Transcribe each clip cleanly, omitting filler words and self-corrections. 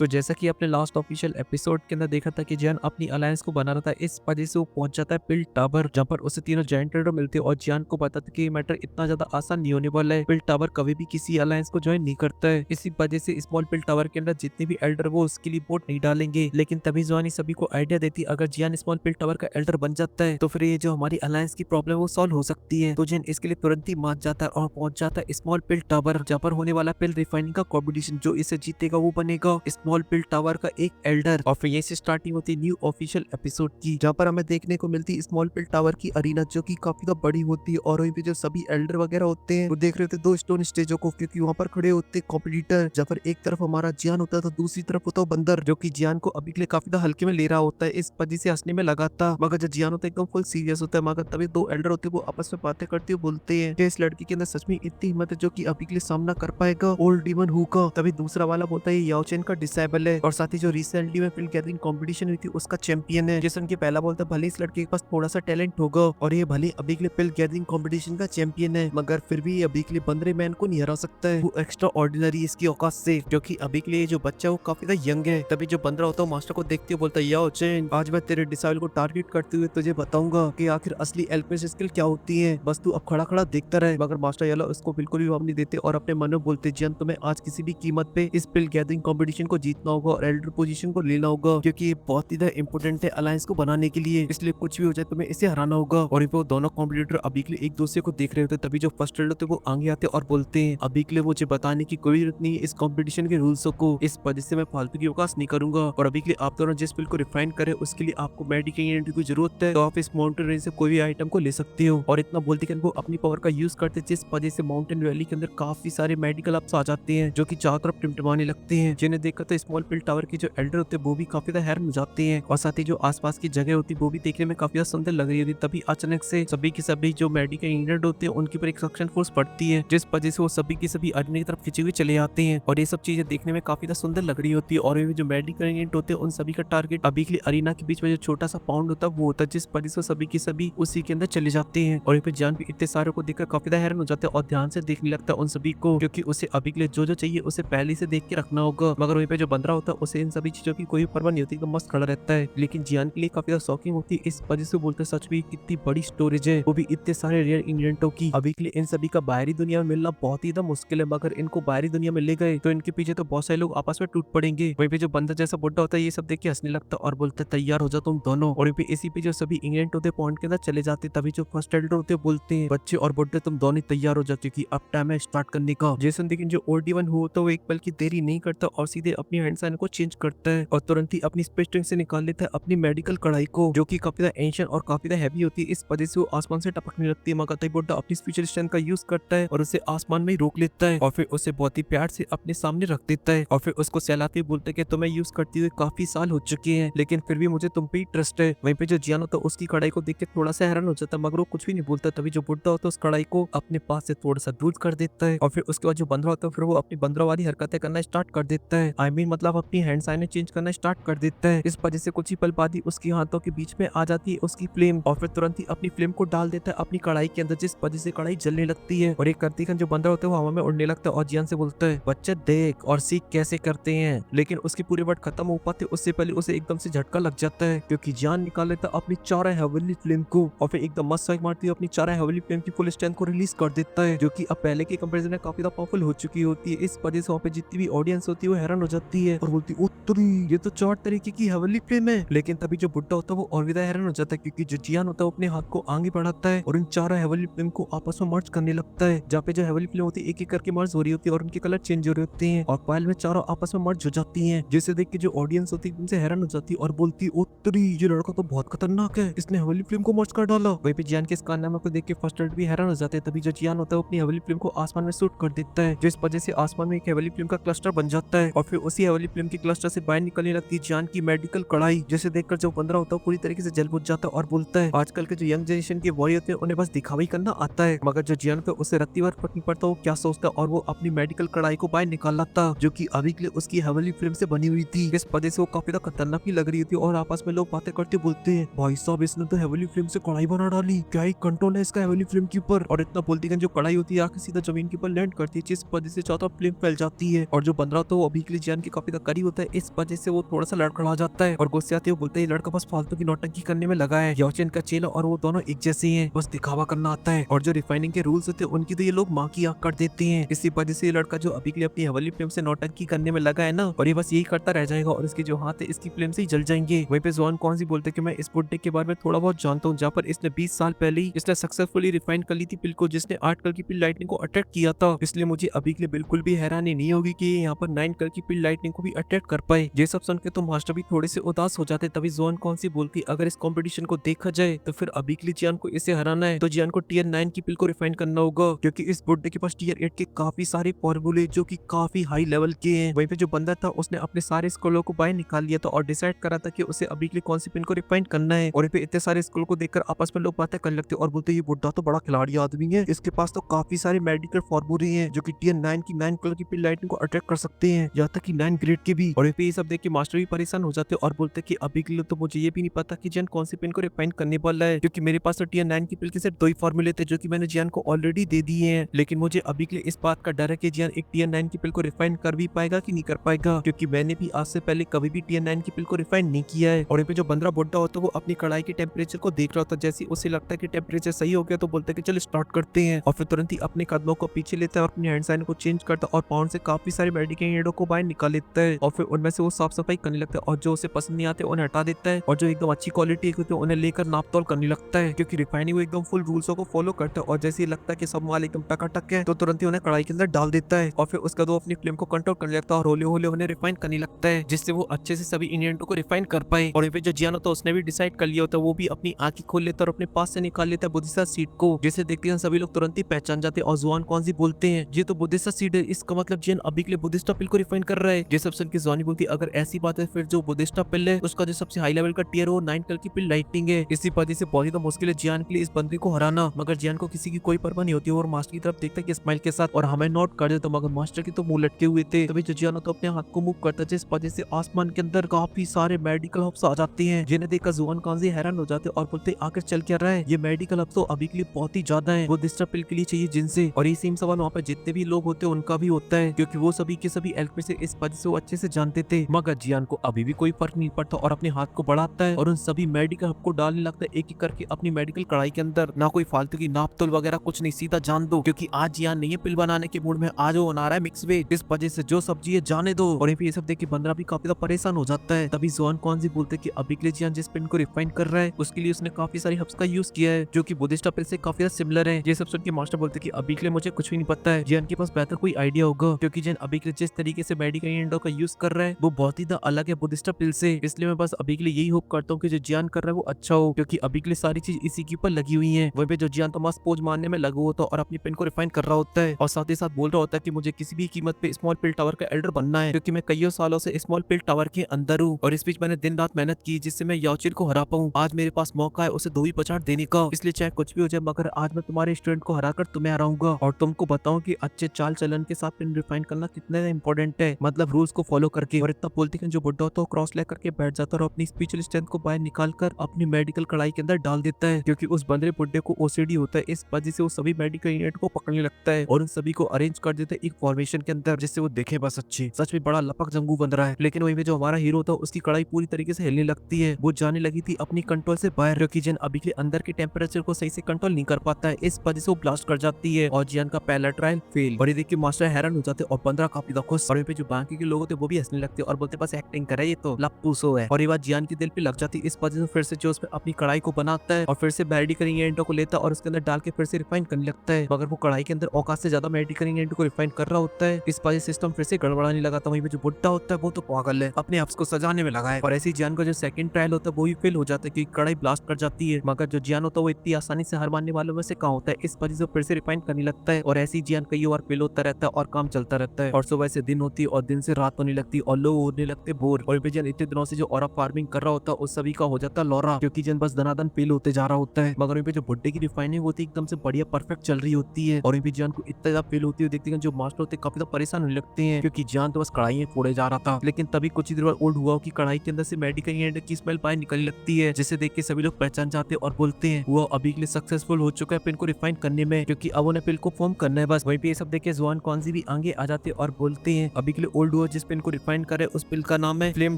तो जैसा कि आपने लास्ट ऑफिशियल एपिसोड के अंदर देखा था कि जियान अपनी अलायंस को बना रहा था, इस वजह से वो पहुंच जाता है पिल टावर, जहाँ पर उसे तीनों जायंट लीडर मिलते हैं और जियान को पता था कि ये मैटर इतना ज्यादा आसान नहीं होने वाला है। पिल टावर कभी भी किसी अलायंस को ज्वाइन नहीं करता है, इसी वजह से स्मॉल पिल टावर के अंदर जितने भी एल्डर वो उसके लिए वोट नहीं डालेंगे। लेकिन तभी जुआनी सभी को आइडिया देती अगर जियान स्मॉल पिल टावर का एल्डर बन जाता है तो फिर ये जो हमारी अलायंस की प्रॉब्लम वो सॉल्व हो सकती है। तो जियान इसके लिए तुरंत ही मान जाता है और पहुंच जाता है स्मॉल पिल टावर, जहाँ पर होने वाला पिल रिफाइनिंग का कॉम्पिटिशन। जो इसे जीतेगा वो बनेगा स्मॉल पिल टावर का एक एल्डर। और फिर यहीं से स्टार्टिंग होती है न्यू ऑफिशियल एपिसोड की, जहाँ पर हमें देखने को मिलती है स्मॉल पिल टावर की अरीना, जो कि काफी ज्यादा बड़ी होती है। और वहीं पे जो सभी एल्डर वगैरह होते हैं वो देख रहे होते हैं दो स्टोन स्टेजों को, क्योंकि वहाँ पर खड़े होते हैं कॉम्पिटिटर, जहाँ पर एक तरफ हमारा जियान होता है तो दूसरी तरफ होता है बंदर, जो कि जियान को अभी के लिए काफी ज्यादा हल्के में ले रहा होता है। इस वजह से हंसने में लगा था, मगर जो जियान होता है एकदम फुल सीरियस होता है। मगर तभी दो एल्डर होते हैं वो आपस में बातें करते हुए बोलते हैं कि इस लड़की के अंदर सच में इतनी हिम्मत है जो कि अभी के लिए सामना कर पाएगा ओल्ड डीमन हु का। तभी दूसरा वाला बोलता है ये याओचेन का डिसेबल है और साथ ही जो रिसेंटली में फिल्म गैदरिंग कंपटीशन हुई थी उसका चैंपियन है। जेसन के पहला बोलता है भले इस लड़के के पास थोड़ा सा टैलेंट होगा और ये भले अभी के लिए पिल गैदरिंग कंपटीशन का चैंपियन है, मगर फिर भी ये अभी के लिए बंदरे मैन को नहीं हरा सकता है। वो एक्स्ट्रा ऑर्डिनरी इसकी औकात से, क्योंकि अभी के लिए जो बच्चा है वो काफी ज्यादा यंग है। तभी जो बंदरा होता है मास्टर को देखते हुए बोलता है याओचेन, आज मैं तेरे डिसेबल को टारगेट करते हुए तुझे बताऊंगा कि आखिर असली एल्केमिस्ट स्किल क्या होती है, बस तू अब खड़ा खड़ा देखता रहे। मगर मास्टर येलो उसको बिल्कुल भी जवाब नहीं देते और अपने मन में बोलते जियान तुम्हें आज किसी भी कीमत पे इस पिल गैदरिंग कंपटीशन को जीतना होगा और एल्डर पोजीशन को लेना होगा, क्योंकि ये बहुत ही ज्यादा इंपॉर्टेंट है अलायंस को बनाने के लिए। इसलिए कुछ भी हो जाए तुम्हें इसे हराना होगा। और वो दोनों कॉम्पिटिटर अभी के लिए एक दूसरे को देख रहे होते, तभी जो फर्स्ट एल्डर होते वो आगे आते और बोलते हैं अभी के लिए मुझे बताने की कोई जरूरत नहीं है इस कॉम्पिटिशन के रूल्स को, इस वजह से मैं फालतू की अवकाश नहीं करूंगा। और अभी के लिए आप दोनों जिस पिल को रिफाइन करे उसके लिए आपको मेडिकल यूनिट की जरूरत है, तो आप इस माउंटेन रेंज से कोई भी आइटम को ले सकते हो। और इतना बोलते कि वो अपनी पावर का यूज करते, जिस वजह से माउंटेन वैली के अंदर काफी सारे मेडिकल अप्स आ जाते हैं जो कि चारों तरफ टिमटिमाने लगते हैं, जिन्हें देखकर तो स्मॉल पिल टावर के जो एल्डर होते हैं वो भी काफी ज्यादा हैरान हो जाते हैं। और साथ ही जो आसपास की जगह होती है वो भी देखने में काफी ज्यादा सुंदर लग रही होती। तभी अचानक से सभी के सभी जो मेडिकल इंग्रेडिएंट होते हैं उनके ऊपर एक सक्शन फोर्स पड़ती है, जिस वजह से वो सभी की सभी अरने की तरफ खिंचे हुए चले जाते हैं। और ये सब चीजें देखने में काफी ज्यादा सुंदर लग रही होती है। और ये जो मेडिकल इंग्रेडिएंट होते हैं उन सभी का टारगेट अभी के लिए अरीना के बीच में जो छोटा सा पाउंड होता है वो होता है, जिस वजह से सभी के सभी उसी के अंदर चले जाते हैं। और फिर जान भी इतने सारे को देखकर काफी ज्यादा हैरान हो जाते हैं और ध्यान से देखने लगता है उन सभी को, क्योंकि उसे अभी के लिए जो जो चाहिए उसे पहले से देख के रखना होगा। मगर वहीं पे जो बंदरा होता है उसे इन सभी चीजों की कोई परवाह नहीं होती, तो मस्त खड़ा रहता है। लेकिन जियान के लिए काफी ज्यादा शॉकिंग होती है, इस वजह से बोलते सच भी कितनी बड़ी स्टोरेज है, वो भी इतने सारे रेयर इंग्रेडिएंटों की। अभी के लिए इन सभी का बाहरी दुनिया में मिलना बहुत ही मुश्किल है, मगर इनको बाहरी दुनिया में ले गए तो इनके पीछे तो बहुत सारे लोग आपस में टूट पड़ेंगे। वहीं पे जो बंदर जैसा बुड्ढा होता है ये सब देख के हंसने लगता है और बोलता है तैयार हो जाओ तुम दोनों। और वहीं पे इसी पे जो सभी इंग्रेडिएंट होते पॉइंट के अंदर चले जाते, तभी जो फर्स्ट एल्डर होते बोलते हैं बच्चे और बुड्ढे तुम दोनों तैयार हो जाते कि अब टाइम है स्टार्ट करने का। जेसन लेकिन जो ओल्ड वन होता है वो एक पल की देरी नहीं करता और सीधे अपनी हैंड साइन को चेंज करता है और तुरंत ही अपनी स्पेस टैंक से निकाल लेता है अपनी मेडिकल कढ़ाई को, जो कि काफी ज्यादा एंशिएंट और काफी ज्यादा हैवी होती है। इस वजह से वो आसमान से टपकने लगती है, मगर तभी बुड्ढा अपनी स्पेशल स्ट्रेंथ का यूज करता है और उसे आसमान में ही रोक लेता है और फिर उसे बहुत ही प्यार से अपने सामने रख देता है। और फिर उसको सहलाते बोलते कि तुम्हें यूज करते हुए काफी साल हो चुके हैं, लेकिन फिर भी मुझे तुम पे ही ट्रस्ट है। वहीं पे जो जियान होता है उसकी कढ़ाई को देख के थोड़ा सा हैरान हो जाता है, मगर वो कुछ भी नहीं बोलता। तभी जो बुड्ढा होता है उस कढ़ाई को अपने पास से थोड़ा सा दूर कर देता है और फिर उसके बाद जो बंदरा होता है फिर वो अपनी बंदरा वाली हरकतें करना स्टार्ट कर देता है। मतलब अपनी हैंड साइन चेंज करना स्टार्ट कर देता है। इस वजह से कुछ ही पल बाद ही उसके हाथों के बीच में आ जाती है उसकी फ्लेम और फिर तुरंत ही अपनी फ्लेम को डाल देता है अपनी कढ़ाई के अंदर, जिस वजह से कढ़ाई जलने लगती है। और एक करतीखन जो बंदर होता है वो हवा में उड़ने लगता है और जियान से बोलता है बच्चा देख और सीख कैसे करते हैं। लेकिन उसके पूरे वर्ड खत्म हो पाते उससे पहले उसे एकदम से झटका लग जाता है, क्योंकि जियान निकाल लेता है अपनी चारा हेवनली फ्लेम को और फिर एकदम मस्त स्ट्राइक मारती है अपनी चारा हेवनली फ्लेम की फुल स्ट्रेंथ को रिलीज कर देता है, जो कि अब पहले के कंपैरिजन में काफी ज्यादा पावरफुल हो चुकी होती है। इस वजह से वहाँ पे जितनी भी ऑडियंस होती है वो हैरान हो जाती है और बोलती उत्तरी ये तो 4 तरीके की हेवनली फ्लेम है। लेकिन तभी जो बुड्ढा होता है वो और भी ज्यादा हैरान हो जाता है, क्योंकि जो जियान होता है अपने हाथ को आगे बढ़ाता है और इन चारों हेवनली फ्लेम को आपस में मर्ज करने लगता है, जहाँ पे जो हेवनली फ्लेम होती है एक एक करके मर्ज हो रही होती है और उनके कलर चेंज हो रहे होते हैं और पायल में चारों आपस में मर्ज हो जाती है, जिसे देख के जो ऑडियंस होती है उनसे हैरान हो जाती है और बोलती है उत्तरी ये लड़का तो बहुत खतरनाक है, इसने हेवनली फ्लेम को मर्ज कर डाला। वहीं पे जियान के इस कारनामे को देख के फर्स्ट एड भी हैरान हो जाते हैं। तभी जो जियान होता है अपनी हेवनली फ्लेम को आसमान में शूट कर देता है, जिस वजह से आसमान में एक हेवनली फ्लेम का क्लस्टर बन जाता है और फिर उसी हेवनली फ्लेम के क्लस्टर से बाहर निकलने लगती है जियान की मेडिकल कढ़ाई, जिसे देखकर जो बंदरा होता है पूरी तरीके से जल बुझ जाता है और बोलता है आजकल के जो यंग जनरेशन के वॉरियर होते हैं उन्हें बस दिखावा ही करना आता है। मगर जो जियान होता है उसे रत्ती भर फर्क नहीं पड़ता वो क्या सोचता है और वो अपनी मेडिकल कढ़ाई को बाहर निकाल लाता, जो कि अभी के लिए उसकी हेवनली फ्लेम से बनी हुई थी। इस वजह से वो काफी ज्यादा खतरनाक ही लग रही थी और आपस में लोग बातें करते बोलते हैं भाई साहब इसने तो हेवनली फ्लेम से कढ़ाई बना डाली, क्या ही कंट्रोल है इसका हेवनली फ्लेम के ऊपर। और इतना बोलती है जो कढ़ाई होती है आके सीधा जमीन के ऊपर लैंड करती है, जिस वजह से चारों तरफ फ्लेम फैल जाती है और जो बंदरा तो अभी के लिए जियान के के काफी ज्यादा करीब होता है, इस वजह से वो थोड़ा सा लड़खड़ा जाता है और गुस्से आते हुए बोलते हैं ये लड़का बस फालतू की नौटंकी करने में लगा है। याओचेन का चेला और वो दोनों एक जैसे ही हैं, बस दिखावा करना आता है और जो रिफाइनिंग के रूल्स होते हैं उनकी तो ये लोग माँ की आंख कर देते हैं। इसी वजह से ये लड़का जो अभी के लिए अपनी हवाली फ्लेम से नौटंकी करने में लगा है ना, और ये बस यही करता रह जाएगा और इसके जो हाथ है इसकी फ्लेम से ही जल जाएंगे। वहीं पे जुआन कौन सी बोलते कि मैं इस बुड्ढे के बारे में थोड़ा बहुत जानता हूँ, जहाँ पर इसने 20 साल पहले ही इसने सक्सेसफुली रिफाइन कर ली थी पिल को, जिसने 8 कलर की पिल लाइटनिंग को अटैक किया था। इसलिए मुझे अभी के लिए बिल्कुल भी हैरानी नहीं होगी कि ये यहाँ पर 9 कलर की पिल लाइटनिंग को भी अटैक कर पाए। ये सब सुन के तो मास्टर भी थोड़े से उदास हो जाते। तभी जुआन कौन सी बोलती अगर इस कंपटीशन को देखा जाए तो फिर अभी के लिए जियान को इसे हराना है तो जियान को टीयर 9 की पिल को रिफाइन करना होगा, क्योंकि इस बुड्ढे के पास टीयर 8 के काफी सारे फॉर्मूले जो कि काफी हाई लेवल के हैं। वहीं पे जो बंदा था उसने अपने सारे स्कूलों को बाहर निकाल लिया था और डिसाइड करा था कि उसे अभी के लिए कौन सी पिन को रिफाइन करना है। और इतने सारे स्कूल को देखकर आपस में लोग बातें करने लगते और बोलते ये बुड्ढा तो बड़ा खिलाड़ी आदमी है, इसके पास तो काफी सारे मेडिकल फॉर्मूले हैं जो कि टीयर 9 की 9 कलर की पिल लाइटनिंग को अटैक कर सकते हैं, यहाँ तक कि 9 ग्रेड के भी। और ये सब देख के मास्टर भी परेशान हो जाते और बोलते कि अभी के लिए तो मुझे ये भी नहीं पता कि जियान कौन सी पिन को रिफाइन करने वाला है, क्योंकि मेरे पास तो टीयर 9 की पिल के सिर्फ 2 ही फॉर्मूले थे जो कि मैंने जियान को ऑलरेडी दे दिए हैं। लेकिन मुझे अभी के लिए इस बात का डर है कि जियान एक टीयर 9 की पिल को रिफाइन कर भी पाएगा कि नहीं कर पाएगा, क्योंकि मैंने भी आज से पहले कभी भी टीयर 9 की पिल को रिफाइन नहीं किया है। और यहाँ पे जो बंदरा बुड्ढा होता है वो अपनी कढ़ाई के टेम्परेचर को देख रहा होता है, जैसे उसे लगता है कि टेम्परेचर सही हो गया तो बोलता है कि चल स्टार्ट करते हैं, और फिर तुरंत ही अपने कदमों को पीछे लेता है और अपनी हैंड साइन को चेंज करता है और पाउंड से काफी सारे मेडिकेट को बाहर निकाल लेता है और फिर उनमें से वो साफ सफाई करने लगता है और जो उसे पसंद नहीं आते उन्हें हटा देता है और जो एकदम अच्छी क्वालिटी होती है उन्हें लेकर नाप तोल करने लगता है, क्योंकि रिफाइनिंग वो एकदम फुल रूल्सों को फॉलो करता है। और जैसे ही लगता है कि सब माल एकदम टकाटक है तो तुरंत ही उन्हें कढ़ाई के अंदर डाल देता है और फिर उसका दो अपनी फ्लेम को कंट्रोल करने लगता है और होले होले उन्हें रिफाइन करने लगता है, जिससे वो अच्छे से सभी इंग्रेडिएंटों को रिफाइन कर पाए। और फिर जो जियान होता है उसने भी डिसाइड कर लिया होता है, वो भी अपनी आंखें खोल लेता है और अपने पास से निकाल लेता है बुद्धिसा सीड को, जिसे देखते हैं सभी लोग तुरंत ही पहचान जाते हैं और जुआन कौन सी बोलते हैं ये तो बुद्धिसा सीड है, इसका मतलब जियान अभी के लिए बुद्धिस्टा पिल को रिफाइन कर रहा है। ये सब सुन के जुआन बोलती है अगर ऐसी बात है फिर जो बुद्धिस्टा पिल है उसका जो सबसे हाई लेवल का टीयर वो 9 कलर की पिल लाइटनिंग है। इसी वजह से बहुत ही तो मुश्किल है जियान के लिए इस बंदे को हराना, मगर जियान को किसी की कोई परवाह नहीं होती और मास्टर की तरफ देखता है कि स्माइल के साथ और हमें नोट कर देता, मगर मास्टर के तो मुंह लटके हुए थे। तभी जो जियान तो अपने हाथ को मूव करता है, जिस वजह से आसमान के अंदर काफी सारे मेडिकल हब्स आ जाते हैं, जिन्हें देखकर जुआन कांजी हैरान हो जाते और बोलते आखिर चल क्या रहा है, ये मेडिकल हब्स तो अभी के लिए बहुत ही ज्यादा है, वो बुद्धिस्टा पिल के लिए चाहिए जिनसे। और ये सेम सवाल वहाँ पे जितने भी लोग होते हैं उनका भी होता है, क्योंकि वो सभी के सभी एल्केमिस्ट से इस वजह से वो अच्छे से जानते थे। मगर जियान को अभी भी कोई फर्क नहीं पड़ता और अपने हाथ को बढ़ाता है और उन सभी मेडिकल हब को डालने लगता है एक एक करके अपनी मेडिकल कढ़ाई के अंदर। ना कोई फालतू की नाप तोल वगैरह कुछ नहीं, सीधा जान दो, क्योंकि आज जियान नहीं है पिल बनाने के मूड में, आज वो बना रहा है मिक्स वेज, इस वजह से जो सब्जी है जाने दो। और ये सब देख के बंदरा भी काफी ज्यादा परेशान हो जाता है। तभी जुआन कौन सी बोलते कि अभी के लिए जियान जिस पिन को रिफाइन कर रहा है उसके लिए उसने काफी सारी हब्स का यूज किया है जो कि बुद्धिस्टा पिल से काफी ज्यादा सिमिलर है। ये सब सुन के मास्टर बोलते कि अभी के लिए मुझे कुछ भी नहीं पता है, जियान के पास बेहतर कोई आइडिया होगा, क्योंकि जियान अभी के लिए जिस तरीके से मेडिकेट का यूज कर रहा है वो बहुत ही अलग है बुद्धिस्टा पिल से। इसलिए मैं बस अभी के लिए यही होप करता हूँ कि जो जियान कर रहा है वो अच्छा हो, क्योंकि अभी के लिए सारी चीज इसी के ऊपर लगी हुई है। वहीं पे जो जियान तो मस्त पोज मारने में लगा होता है और अपनी पिन को रिफाइन कर रहा होता है और साथ ही साथ बोल रहा होता है कि मुझे किसी भी कीमत पे स्मॉल पिल टावर का एल्डर बनना है, क्योंकि मैं कई सालों से स्मॉल पिल टावर के अंदर हूँ और इस बीच मैंने दिन रात मेहनत की जिससे मैं याओचिन को हरा पाऊँ। आज मेरे पास मौका है उसे दो ही पछाड़ देने का, इसलिए चाहे कुछ भी हो जाए मगर आज मैं तुम्हारे स्टूडेंट को हरा कर तुम्हें हराऊंगा और तुमको बताऊं कि अच्छे चाल चलन के साथ पिन रिफाइन करना कितना इंपॉर्टेंट है, मतलब रूल्स को फॉलो करके। और इतना बोलते कि जो बुड्ढा होता है क्रॉस लेकर के बैठ जाता है और अपनी स्पिरिचुअल स्ट्रेंथ को बाहर निकाल कर अपनी मेडिकल कढ़ाई के अंदर डाल देता है, क्योंकि उस बंदरे बुड्ढे को ओसीडी होता है, इस वजह से वो सभी मेडिकल यूनिट को पकड़ने लगता है और उन सभी को अरेंज कर देता है एक फॉर्मेशन के अंदर, जिससे वो देखे बस अच्छी सच में बड़ा लपक जंगू बन रहा है। लेकिन वहीं पे जो हमारा हीरो था उसकी कढ़ाई पूरी तरीके से हिलने लगती है, वो जाने लगी थी अपनी कंट्रोल से बाहर, क्योंकि जियान अभी के अंदर के टेम्परेचर को सही से कंट्रोल नहीं कर पाता है, इस वजह से वो ब्लास्ट कर जाती है और जियान का पहला ट्रायल फेल। और ये देख के मास्टर हैरान हो जाते और 15 काफी खुश। और वहीं पे जो बाकी के लोग होते वो भी हंसने लगते और बोलते बस एक्टिंग करे ये तो लप्पू सो है। और ये बात जियान के दिल पे लग जाती, इस वजह से फिर से जो उसमें अपनी कढ़ाई को बनाता है और फिर से मेडिकल इंग्रेडिएंटों को लेता है और उसके अंदर डाल के फिर से रिफाइन करने लगता है, मगर वो कढ़ाई के अंदर औकात से ज्यादा मेडिकल इंग्रेडिएंट को रिफाइन कर रहा होता है, इस वजह से सिस्टम फिर से गड़बड़ाने लगा था। वहीं पे जो बुड्ढा होता है वो तो पागल है, अपने आप को सजाने में लगा है और ऐसी जियान का जो सेकंड ट्रायल होता है वो भी फेल हो जाता है क्योंकि कढ़ाई ब्लास्ट कर जाती है, मगर जो जियान होता है वो इतनी आसानी से हार मानने वालों में से कहाँ होता है, इस वजह से फिर से रिफाइन करने लगता है और ऐसी जियान कई बार फेल होता रहता है और काम चलता रहता है और सुबह से दिन होती है और दिन से रात होने लगती और लोग होने लगते बोर। और जियान इतने दिनों से जो ऑरा फार्मिंग कर रहा होता है उस सभी का हो जाता है लौरा, क्योंकि जियान बस धनाधन फेल होते जा रहा होता है। मगर वहीं पे जो बुड्ढे की रिफाइनिंग होती है एकदम से बढ़िया परफेक्ट चल रही होती है और वहीं पे जियान को इतना ज्यादा फेल होती है देखते हैं जो मास्टर होते काफी ज्यादा परेशान होने लगते हैं, क्योंकि जियान तो बस कढ़ाई फोड़े जा रहा था। लेकिन तभी कुछ ही देर बाद ओल्ड हुआ कि कढ़ाई के अंदर से मेडिकल इंग्रेडिएंट की स्मेल बाहर निकलने लगती है, जिसे देख के सभी लोग पहचान जाते हैं और बोलते हैं वो अभी के लिए सक्सेसफुल हो चुका है पिन को रिफाइन करने में, क्योंकि अब उन्हें पिल को फॉर्म करना है बस। वहीं पे ये सब देख के जुआन कौन सी भी आगे आ जाते और बोलते हैं अभी के लिए ओल्ड ओल्ड हुआ जिस पिन को रिफाइन करे उस पिल का नाम है फ्लेम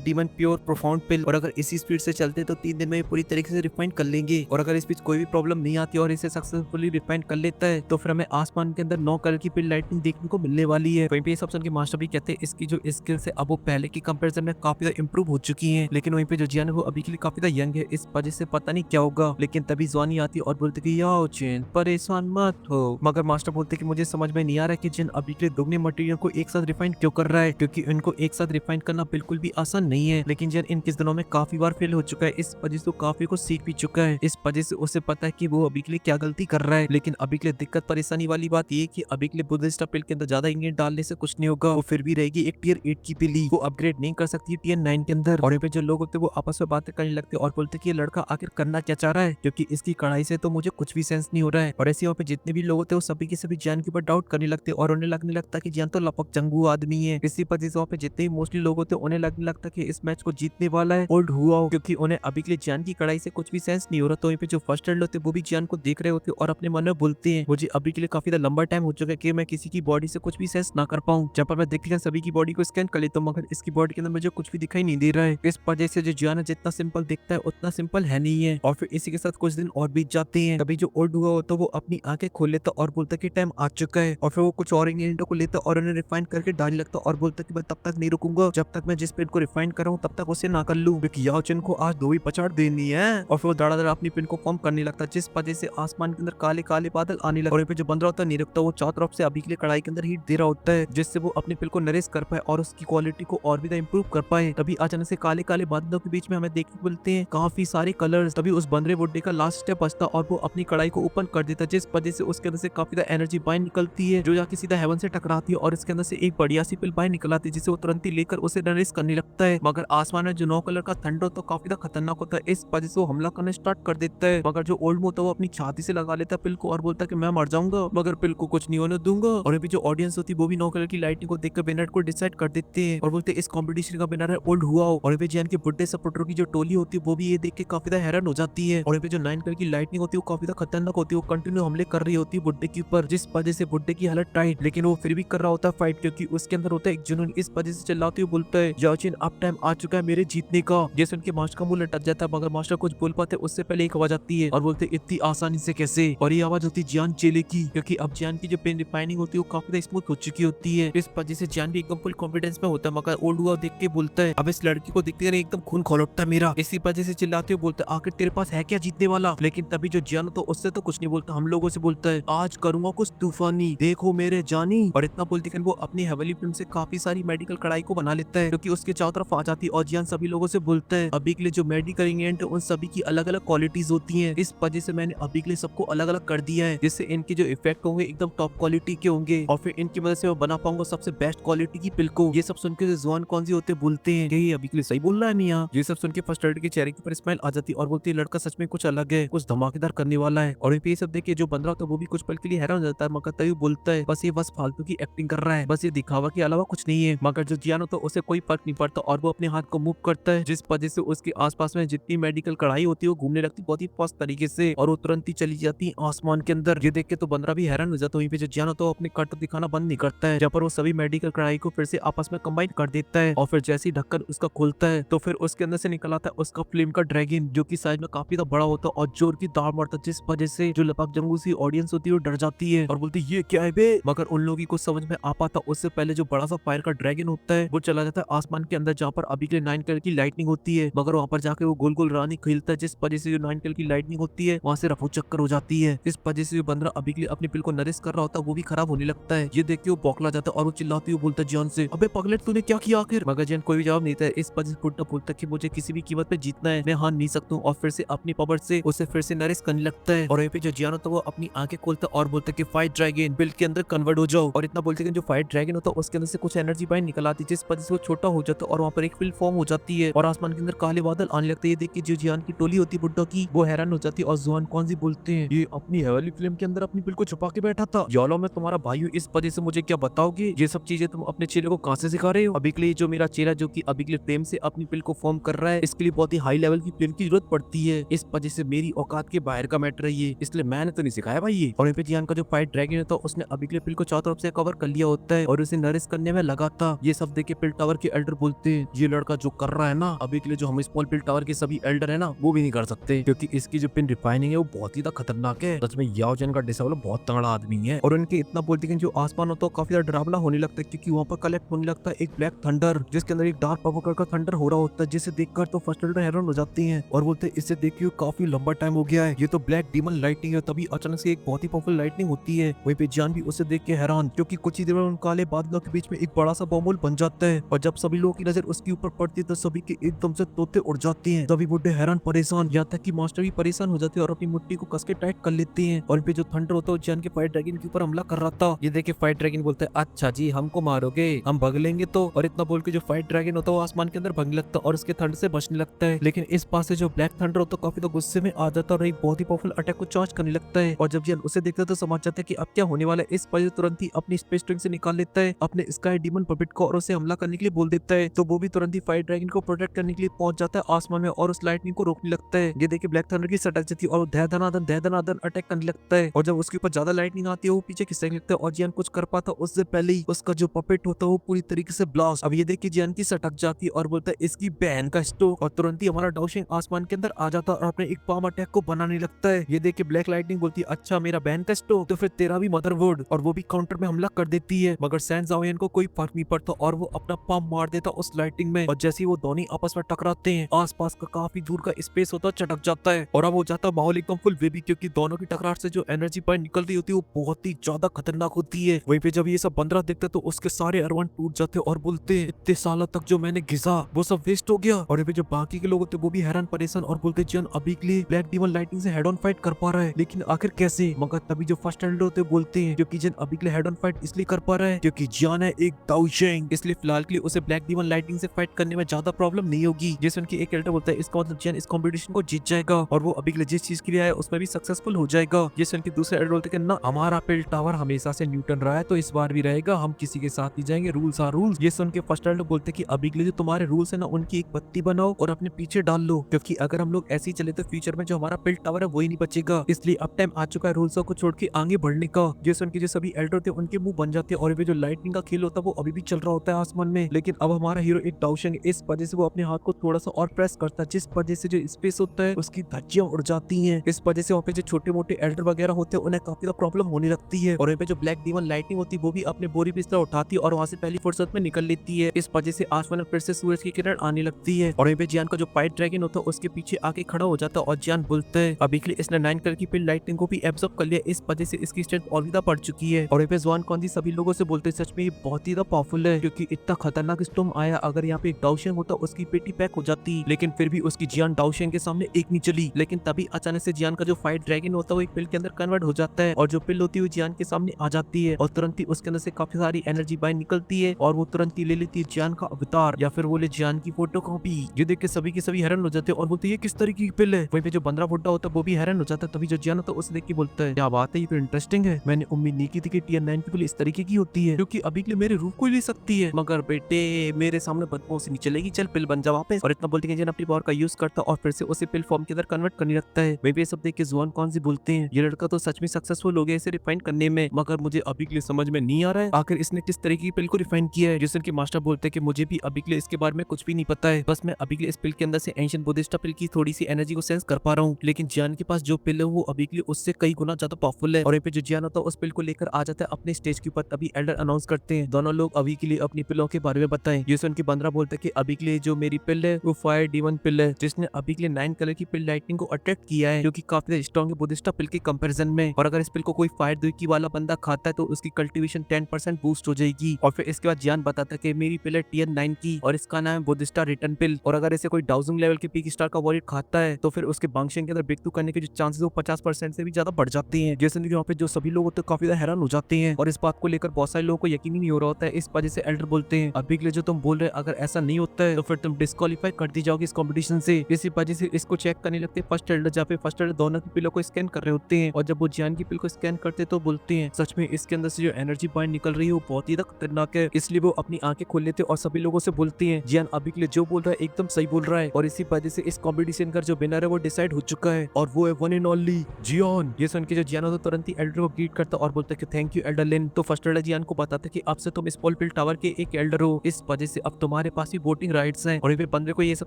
डीमन प्योर प्रोफाउंड पिल। और अगर इसी स्पीड से चलते तो 3 दिन में पूरी तरीके से रिफाइन कर लेंगे। और अगर इस बीच कोई भी प्रॉब्लम नहीं आती और इसे सक्सेसफुली रिफाइन कर लेता है तो फिर हमें आसमान के अंदर 9 कलर की पिल लाइटिंग देखने को मिलने वाली है। वहीं पे इस ऑप्शन के मास्टर भी कहते हैं इसकी जो स्किल्स है अब वो पहले की कंपैरिजन में काफी ज्यादा इंप्रूव हो चुकी है। लेकिन वहीं पे जो जियान है वो अभी के लिए काफी ज्यादा यंग है, इस वजह से पता नहीं क्या होगा। लेकिन तभी जुआनी आती है और बोलते कि याओ चिन परेशान मत हो। मगर मास्टर बोलते कि मुझे समझ में नहीं आ रहा कि जिन अभी के लिए दोगुने मटेरियल को एक साथ रिफाइन क्यों कर रहा है, क्योंकि इनको एक साथ रिफाइन करना बिल्कुल भी आसान नहीं है। लेकिन जिन इन किस दिनों में काफी बार फेल हो चुका है, इस वजह से काफी को सीख भी चुका है। इस वजह से उसे पता है कि वो अभी के लिए क्या गलती कर रहा है। लेकिन अभी के लिए दिक्कत परेशानी वाली बात ये कि अभी के लिए बुद्धिस्ट पिल के अंदर ज्यादा इंग्रेडिएंट डालने से कुछ नहीं होगा। वो फिर भी रहेगी एक टियर 8 की पिली, वो अपग्रेड नहीं कर सकती टियर 9 के अंदर। और यहाँ पे जो लोग होते हैं वो आपस में बातें करने लगते और बोलते कि ये लड़का आखिर करना क्या चाह रहा है, क्योंकि इसकी कढ़ाई से तो मुझे कुछ भी सेंस नहीं हो रहा है। और ऐसे यहाँ पे जितने भी लोग होते हैं वो सभी के सभी जियान के ऊपर डाउट करने लगते और उन्हें लगने लगता कि जियान तो लपक चंगू आदमी है। इसी वजह से वहाँ पे जितने भी मोस्टली लोग होते हैं उन्हें लगने लगता कि इस मैच को जीतने वाला है ओल्ड हुआ हो, क्योंकि उन्हें अभी के लिए जियान की कढ़ाई से कुछ भी सेंस नहीं हो रहा। तो यहाँ पे जो फर्स्ट एड होते हैं वो भी जियान को देख रहे होते और अपने मन में बोलते हैं मुझे अभी के लिए काफी लंबा टाइम हो चुका है कि मैं किसी की बॉडी से कुछ भी सेंस ना कर पाऊं। जब पर मैं देखकर सभी की बॉडी को स्कैन कर लेता हूं मगर इसकी बॉडी के अंदर मुझे कुछ भी दिखाई नहीं दे रहा है। इस वजह से जो जियान जितना सिंपल दिखता है उतना सिंपल है नहीं है। और फिर इसी के साथ कुछ दिन और बीत जाते हैं। कभी जो ओल्ड हुआ होता है वो अपनी आंखें खोल लेता और बोलता कि टाइम आ चुका है। और फिर वो कुछ और इंग्रेडिएंटों को लेता और उन्हें रिफाइन करके डालने लगता और बोलता कि मैं तब तक नहीं रुकूंगा जब तक मैं जिस पिन को रिफाइन कर रहा हूँ तब तक उसे ना कर लूं, क्योंकि याओ चिन को आज 2 ही पछाड़ देनी है। और फिर वो दड़ा अपनी पिन को फॉर्म करने लगता जिस वजह से आसमान के अंदर काले काले बादल आने लगते। और पे जो बंदरा होता नहीं रुकता, वो चारों तरफ से अभी के लिए कढ़ाई के अंदर हीट दे रहा होता है जिससे वो अपने पिल को नरेश कर पाए और उसकी क्वालिटी को और भी ज्यादा इंप्रूव कर पाए। तभी अचानक से काले काले बादलों के बीच में हमें देखने को मिलते हैं काफी सारे कलर्स। तभी उस बंदरे बुड्ढे का लास्ट स्टेप बचता और वो अपनी कढ़ाई को ओपन कर देता जिस वजह से उसके अंदर से काफी ज्यादा एनर्जी बाहर निकलती है जो जाके सीधा हेवन से टकराती है और इसके अंदर से एक बढ़िया सी पिल बाहर निकल आती है जिसे वो तुरंत ही लेकर उसे नरेश करने लगता है। मगर आसमान में जो 9 कलर का थंडर तो काफी ज्यादा खतरनाक होता है, इस वजह से वो हमला करना स्टार्ट कर देता है। मगर जो ओल्ड होता है वो अपनी छाती से लगा लेता है पिल को और बोलता है कि मैं मर जाऊंगा मगर पिल को कुछ नहीं होने दूंगा। और अभी जो ऑडियंस होती है वो भी 9 कलर की लाइटिंग को देखकर विनर को डिसाइड कर देते हैं और बोलते हैं इस कंपटीशन का विनर है ओल्ड हुआ। और अभी जियान के बुड्ढे सपोर्टर की जो टोली होती है वो भी ये देख के काफी ज्यादा हैरान हो जाती है। और अभी जो 9 कलर की लाइटिंग होती है वो काफी ज्यादा खतरनाक होती है, वो कंटिन्यू हमले कर रही होती है बुड्ढे के ऊपर जिस वजह से बुड्ढे की हालत टाइट, लेकिन वो फिर भी कर रहा होता है फाइट क्योंकि उसके अंदर होता है एक जुनून। इस वजह से चिल्लाते हुए बोलता है याओचिन अब टाइम आ चुका है मेरे जीतने का। जैसे उनके मास्टर का मुंह लटक जाता है मगर मास्टर कुछ बोल पाते उससे पहले एक आवाज आती है और बोलते इतनी आसानी से कैसे। और ये आवाज होती है जियान चेले की, क्योंकि अब जियान की जो पेन रिफाइनिंग होती है वो काफी स्मूथ हो चुकी होती है। इस वजह से जियान भी एकदम फुल कॉन्फिडेंस में होता है मगर ओल्ड हुआ देख के बोलता है अब इस लड़की को देखते एकदम खून खोल उठता है मेरा। इसी वजह से चिल्लाते हुए बोलता है आखिर तेरे पास है क्या जीतने वाला। लेकिन तभी जो जियान तो उससे तो कुछ नहीं बोलता, हम लोगों से बोलता है आज करूंगा कुछ तूफानी देखो मेरे जानी। और इतना बोलते वो अपनी हवेली फिल्म से काफी सारी मेडिकल कढ़ाई को बना लेता है क्योंकि उसके चारों तरफ आ जाती है। और जियान सभी लोगों से बोलता है अभी के लिए जो मेडिकल इंग्रेडिएंट उन सभी की अलग अलग क्वालिटीज होती है, इस वजह से मैंने अभी के लिए सबको अलग अलग कर दिया है जिससे इनके जो इफेक्ट होंगे एकदम टॉप क्वालिटी के होंगे और फिर इनकी मदद से मैं बना पाऊंगा सबसे बेस्ट क्वालिटी की पिल को। ये सब सुन के जुआन कौन सी होते बोलते हैं ये अभी के लिए सही बोल रहा है मियां। ये सब सुन के फर्स्ट एड के चेहरे के ऊपर स्माइल आ जाती है और बोलती है लड़का सच में कुछ अलग है, कुछ धमाकेदार करने वाला है। और ये सब देख के जो बंदरा होता है वो भी कुछ पल के लिए हैरान हो जाता है मगर तभी बोलता है बस ये बस फालतू की एक्टिंग कर रहा है, बस ये दिखावा के अलावा कुछ नहीं है। मगर जो जियान होता है उसे कोई फर्क नहीं पड़ता और वो अपने हाथ को मूव करता है जिस वजह से उसके आसपास में जितनी मेडिकल कढ़ाई होती है वो घूमने लगती बहुत ही फास्ट तरीके से और वो तुरंत ही चली जाती है आसमान के अंदर। ये देख के तो बंदरा भी हैरान हो जाता है। वहीं पे जो जियान होता है अपने कट दिखाना बंद नहीं करता है, जब पर वो सभी मेडिकल कढ़ाई को फिर से आपस में कंबाइन कर देता है और फिर जैसे ही ढक्कन उसका खुलता है तो फिर उसके अंदर से निकल आता है उसका फ्लेम का ड्रैगन जो की साइज में काफी बड़ा होता है और जोर की दाड़ मारता है जिस वजह से जो लपक जंगूसी ऑडियंस होती है वो डर जाती है और बोलती है ये क्या है बे। मगर उन लोगों को समझ में आ पाता उससे पहले जो बड़ा सा फायर का ड्रैगन होता है वो चला जाता है आसमान के अंदर जहाँ पर अभी के 9 कलर की लाइटनिंग होती है। मगर वहाँ पर जाके वो गोल गोल रानी खेलता है जिस वजह से जो 9 कलर की लाइटनिंग होती है वहाँ से रफू चक्कर हो जाती है। इस वजह से जो बंदरा अभी के लिए अपनी पिल को नरिश कर रहा होता है वो भी खराब होने लगता है। ये देख के वो बौखला जाता है और वो चिल्लाती हुई बोलता है जियान से अबे पगलेट तूने क्या किया आखिर। मगर जियान कोई भी जवाब नहीं था। इस वजह से बुड्ढा बोलता है कि मुझे किसी भी कीमत पे जीतना है, मैं हार नहीं सकता हूँ और फिर से अपनी पावर से उसे फिर से नरिश करने लगता है। और यहाँ पे जो जियान होता है वो अपनी आंखें खोलता है और बोलता है कि फाइट ड्रैगन बिल के अंदर कन्वर्ट हो जाओ। और इतना बोलते हैं जो फाइट ड्रैगन होता है उसके अंदर से कुछ एनर्जी बाहर निकल आती है जिस वजह से वो छोटा हो जाता है और वहाँ पर एक फील्ड फॉर्म हो जाती है और आसमान के अंदर काले बादल आने लगते हैं। देख के जो जियान की टोली होती है बुड्ढा की वो हैरान हो जाती है और जुआन कौन सी बोलते हैं ये अपनी हवेली फिल्म के अंदर अपनी पिल को छुपा के बैठा था। यालो मैं तुम्हारा भाई हूँ, इस वजह से मुझे क्या बताओगे ये सब चीजें तुम अपने चेले को कहाँ से सिखा रहे हो। अभी के लिए जो मेरा चेला जो कि अभी के लिए फ्लेम से अपनी पिल को फॉर्म कर रहा है इसके लिए बहुत ही हाई लेवल की फ्लेम की जरूरत पड़ती है, इस वजह से मेरी औकात के बाहर का मैटर है ये, इसलिए मैंने तो नहीं सिखाया भाई ये। और यहाँ पे जियान का जो फाइट ड्रैगन होता है उसने अभी के लिए पिल को चारों तरफ से कवर कर लिया होता है और उसे नरिश करने में लगा लगाता। ये सब देख के पिल टावर के एल्डर बोलते हैं ये लड़का जो कर रहा है ना अभी के लिए जो हम स्मॉल पिल टावर के सभी एल्डर है ना वो भी नहीं कर सकते, क्योंकि इसकी जो पिन रिफाइनिंग है वो बहुत ही खतरनाक है। सच में याओ जैन का डिसेबल बहुत तगड़ा आदमी है। और उनके इतना बोलते हैं कि जो आसमान होता है काफी ज्यादा डरावना होने लगता है, क्योंकि वहाँ पर कलेक्ट होने लगता है एक ब्लैक थंडर जिसके अंदर एक डार्क पर्पल कलर का थंडर हो रहा होता है, जिसे देखकर तो फर्स्ट एल्डर हैरान हो जाती हैं और बोलते हैं इससे देखिए काफी लंबा टाइम हो गया है, ये तो ब्लैक डीमन लाइटनिंग है। तभी अचानक से एक बहुत ही पावरफुल लाइटनिंग होती है। वहीं पे जान भी उसे देख के हैरान, क्योंकि कुछ ही देर में उन काले बादलों के बीच में एक बड़ा सा बॉम्ब बन जाता है और जब सभी लोगों की नजर उसके ऊपर पड़ती है तो सभी के एकदम से तोते उड़ जाते हैं। सभी बुड्ढे हैरान परेशान, यहाँ तक कि मास्टर भी परेशान हो जाते हैं और अपनी मुट्ठी को कस के टाइट कर लेते हैं। और पे जो थंडर होता है जान के फायर ड्रैगन के ऊपर हमला कर रहा था। ये देखे फायर ड्रैगन बोलता है अच्छा जी हमको मारोगे, हम भग लेंगे तो। और इतना बोल के जो फायर ड्रैगन होता है वो आसमान के अंदर भगने लगता है और उसके थंड से बचने लगता है। लेकिन इस पास से जो ब्लैक थंडर होता है काफी तो गुस्से में आ जाता है और एक बहुत ही पावरफुल अटैक को चार्ज करने लगता है। और जब जियान उसे देखता है तो समझ जाता है कि अब क्या होने वाला है। इस पर तुरंत ही अपनी स्पेस ट्रंक से निकाल लेता है अपने स्काई डीमन पपेट को और उसे हमला करने के लिए बोल देता है। तो वो भी तुरंत ही फायर ड्रैगन को प्रोटेक्ट करने के लिए पहुंच जाता है आसमान में और उस लाइटनिंग को रोकने लगता है। ये देखिए ब्लैक थंडर की सटक जाती है और दहदनादन अटैक करने लगता है। और जब उसके ऊपर ज्यादा लाइटनिंग आती है वो पीछे खिसकने लगता है और जियान कुछ कर पाता उससे पहले ही उसका जो पपेट होता है वो पूरी तरीके से ब्लास्ट। अब ये देखिए जियान की सटक जाती है और बोलता है इसकी बहन का स्टोक, और तुरंत ही हमारा डाउशिंग आसमान के अंदर आ जाता है और अपने एक पाम अटैक को बनाने लगता है। ये देखिए ब्लैक लाइटनिंग बोलती है अच्छा मेरा बहन का स्टोक तो फिर तेरा भी मदरबोर्ड, और वो भी काउंटर में हमला कर देती है। मगर सैन जाओयन को कोई फर्क नहीं पड़ता और वो अपना पाम मार देता उस लाइटिंग में। और जैसे ही वो दोनों आपस में टकराते हैं आसपास का काफी दूर का स्पेस होता चटक जाता है और अब हो जाता है माहौल एकदम फुल बेबी, क्योंकि दोनों की टकरार से जो एनर्जी पॉइंट निकल रही होती है वो बहुत ही ज्यादा खतरनाक होती है। वहीं पे जब ये सब बंदरा देखते तो उसके सारे अरमान टूट जाते और बोलते हैं इतने सालों तक जो मैंने घिसा वो सब वेस्ट हो गया। और जो बाकी के लोग होते वो भी हैरान परेशान और बोलते जियान अभी के लिए ब्लैक डीमन लाइटिंग से हेड ऑन फाइट कर पा रहा है, लेकिन आखिर कैसे। मगर तभी जो फर्स्ट एल्डर होते बोलते हैं क्योंकि जियान अभी के लिए हेड ऑन फाइट इसलिए कर पा रहा है क्योंकि जियान है एक दाओशेंग, इसलिए फिलहाल के लिए उसे ब्लैक डीमन लाइटिंग से फाइट करने में ज्यादा प्रॉब्लम नहीं होगी। जैसे उनकी एक एल्डर बोलता है इसका मतलब जियान इस कॉम्पिटिशन को जीत जाएगा और वो अभी के लिए जिस चीज के लिए आया उसमें भी सक्सेसफुल हो जाएगा। जैसे उनके दूसरे एल्डर बोलते हैं ना हमारा पिल टावर हमेशा से न्यूटन रहा है तो इस बार भी रहेगा, हम किसी के साथ नहीं जाएंगे, रूल्स आर रूल्स। ये सुन के फर्स्ट एल्डर बोलते हैं कि अभी के लिए जो तुम्हारे रूल्स है ना उनकी एक बत्ती बनाओ और अपने पीछे डाल लो, क्योंकि अगर हम लोग ऐसे ही चले तो फ्यूचर में जो हमारा पिल टावर है वही नहीं बचेगा। इसलिए अब टाइम आ चुका है रूल्स को छोड़ के आगे बढ़ने का। जैसे उनके जो सभी एल्डर थे उनके मुंह बन जाते हैं और वे जो लाइटनिंग का खेल होता है वो अभी भी चल रहा होता है आसमान में। लेकिन अब हमारा हीरो एक दाओशेंग इस वजह से वो अपने हाथ को थोड़ा सा और प्रेस करता है, जिस वजह से जो स्पेस होता है उसकी धज्जियां उड़ जाती हैं। इस वजह से वहाँ पे जो छोटे मोटे एल्डर वगैरह होते हैं उन्हें काफी प्रॉब्लम होने लगती है। और यहाँ पे जो ब्लैक डीमन लाइटनिंग होती है वो भी अपने बोरी बिस्तर उठाती है और वहाँ से पहली फुर्सत में निकल लेती है। इस वजह से आसमान में फिर से सूरज की किरण आने लगती है और यहाँ पे जियान का जो फाइट ड्रैगन होता है उसके पीछे आके खड़ा हो जाता है और जियान बोलता है अभी के लिए इसने 9 कलर की पिल लाइटनिंग को भी एब्जॉर्ब कर लिया, इस वजह से इसकी स्ट्रेंथ और ज्यादा बढ़ चुकी है। और यहाँ पे जुआन कौन सभी लोगों से बोलते हैं सच में ये बहुत ही पावरफुल है, क्योंकि इतना खतरनाक स्टॉर्म आया, अगर यहाँ पे एक दाओशेंग होता उसकी पेटी पैक हो जाती, लेकिन फिर भी उसकी जियान दाओशेंग के सामने एक नहीं चली। लेकिन तभी अचानक से जियान का जो फाइट ड्रैगन होता है वो एक पिल के अंदर कन्वर्ट हो जाता है और जो पिल होती है जियान के सामने आ जाती है और तुरंत ही उसके अंदर से काफी सारी एनर्जी बाहर निकलती है और वो तुरंत ही ले लेती है जियान का अवतार या फिर वो ले जियान की फोटो कॉपी। ये देख के सभी के सभी हैरान हो जाते हैं और बोलते ये किस तरीके की पिल है। वहीं पे जो बंदरा बुड्ढा होता है वो भी हैरान हो जाता है। तभी जो जियान होता है उसे देख के बोलता है क्या बात है, ये तो इंटरेस्टिंग है, मैंने उम्मीद नहीं की थी कि टियर 9 की पिल इस तरीके की होती है, क्योंकि अभी के लिए मेरे रूप को ले सकती है, मगर बेटे मेरे सामने बदबू से नहीं चलेगी, चल पिल बन जा वापस। और इतना बोलते हैं जियान अपनी पावर का यूज करता और फिर से उसे पिल फॉर्म के अंदर कन्वर्ट करने लगता है। वहीं पे सब देख के जुआन कौन सी बोलते हैं ये लड़का तो सच में सक्सेसफुल हो गया इसे रिफाइन करने में, मगर मुझे अभी के लिए समझ में नहीं आ रहा है आखिर इसने किस तरीके की पिल को रिफाइन किया है। जिसके मास्टर बोलते हैं कि मुझे भी अभी के लिए इसके बारे में कुछ भी नहीं पता है, बस मैं अभी के लिए इस पिल के अंदर से एंशिएंट बुद्धिस्ट पिल की थोड़ी सी एनर्जी को सेंस कर पा रहा हूँ, लेकिन जियान के पास जो पिल है वो अभी के लिए उससे कई गुना ज्यादा पावरफुल है। और यहाँ पे जो जियान होता है उस पिल को लेकर आ जाता है अपने स्टेज के ऊपर। तभी एल्डर अनाउंस करते हैं दोनों लोग अभी के लिए अपनी पिलों के बारे में बताएं। ये सुन के बंदरा बोलता है कि अभी के लिए जो मेरी पिल है वो फायर डीमन पिल है, जिसने अभी के लिए 9 कलर की पिल लाइटनिंग को अट्रैक्ट किया है, जो कि काफी स्ट्रॉन्ग है बुद्धिस्ट पिल के कंपैरिजन में। और अगर इस पिल को कोई फायर दुखी वाला बंदा खाता है तो उसकी कल्टीवेशन 10% बूस्ट हो जाएगी। और फिर इसके बाद जियान बताता है कि मेरी पिल है टियर 9 की और इसका नाम है बुद्धिस्टा रिटर्न पिल, और अगर इसे कोई डाउजिंग लेवल के पीक स्टार का वॉरियर खाता है तो फिर उसके बंक्शन के अंदर ब्रेक थ्रू करने के जो चांसेस वो 50% से भी ज्यादा बढ़ जाते हैं। जैसे कि वहाँ पे जो सभी लोग होते हैं काफी ज्यादा हैरान हो जाते हैं और इस बात को लेकर बहुत सारे लोगों को यकीन ही नहीं हो रहा होता है। इस वजह से एल्डर बोलते हैं अभी के लिए जो तुम बोल रहे अगर ऐसा नहीं होता है तो फिर तुम डिस्क्वालीफाई कर दी जाओगे इस कॉम्पिटिशन से। इसी वजह से इसको चेक करने लगते हैं फर्स्ट एल्डर, जहाँ पे फर्स्ट एल्डर दोनों की पिलों को स्कैन कर रहे होते हैं और जब वो जियान की पिल को स्कैन करते तो बोलते हैं सच में इसके अंदर से जो एनर्जी पॉइंट निकल रही है वो बहुत ही खतरनाक है। इसलिए वो अपनी आंखें खोल लेते और सभी लोगों से बोलती हैं जियान अभी के लिए जो बोल रहा है एकदम सही बोल रहा है। और इसी वजह से इस कॉम्पिटिशन का जो विनर है वो डिसाइड हो चुका है और वो है वन एंड ओनली जियान। ये सुन के जो जियान होता तुरंत ही एल्डर को ग्रीट करता और बोलता है कि थैंक यू एल्डर लिन। तो फर्स्ट एल्डर जियान को बताता है कि अब से तुम स्मॉल टॉल पिल टावर के एक एल्डर हो, इस वजह से अब तुम्हारे पास भी वोटिंग राइट्स हैं। और फिर बंदरे को ये सब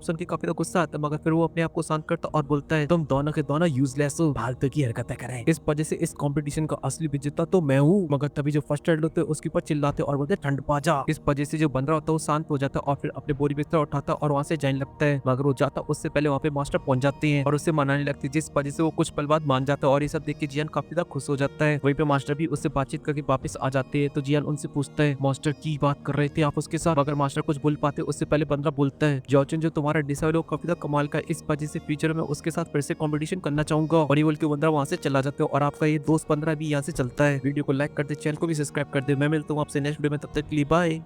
सुन के काफी गुस्सा आता है, मगर फिर वो अपने आप को शांत करता और बोलता है तुम दोनों के दोनों यूजलेस हो, फालतू की हरकतें करें। इस वजह से इस कंपटीशन का असली विजेता तो मैं हूँ। मगर तभी जो फर्स्ट एल्डर होते हैं उसके ऊपर चिल्लाते और बोलते ठंड पा जा। इस वजह से जो बंदरा होता है वो शांत हो जाता है और फिर अपने बोरी बिस्तर उठाता और वहाँ से जाने लगता है। मगर वो जाता उससे पहले वहाँ पे मास्टर पहुंच जाते हैं और उससे मनाने लगती है, जिस वजह से वो कुछ पल बाद मान जाता है। और ये सब देख के जियान काफी ज्यादा खुश हो जाता है। वहीं पे मास्टर भी उससे बातचीत करके वापस आ जाते हैं। तो जियान उनसे पूछता है मास्टर की बात कर रहे थे आप उसके साथ? मगर मास्टर कुछ बोल पाते उससे पहले बंदरा बोलता है जॉर्जिन जो तुम्हारा डिसाइड हो काफी ज्यादा कमाल का, इस वजह से फ्यूचर में उसके साथ फिर से कंपटीशन करना चाहूंगा। और ये बोल के बंदरा वहाँ से चला जाता है और आपका ये दोस्त 15 भी यहाँ से चलता है। वीडियो को लाइक कर दे, चैनल को भी सब्सक्राइब कर दे। मैं मिलता हूँ आपसे नेक्स्ट वीडियो में, तब तक के लिए बाय।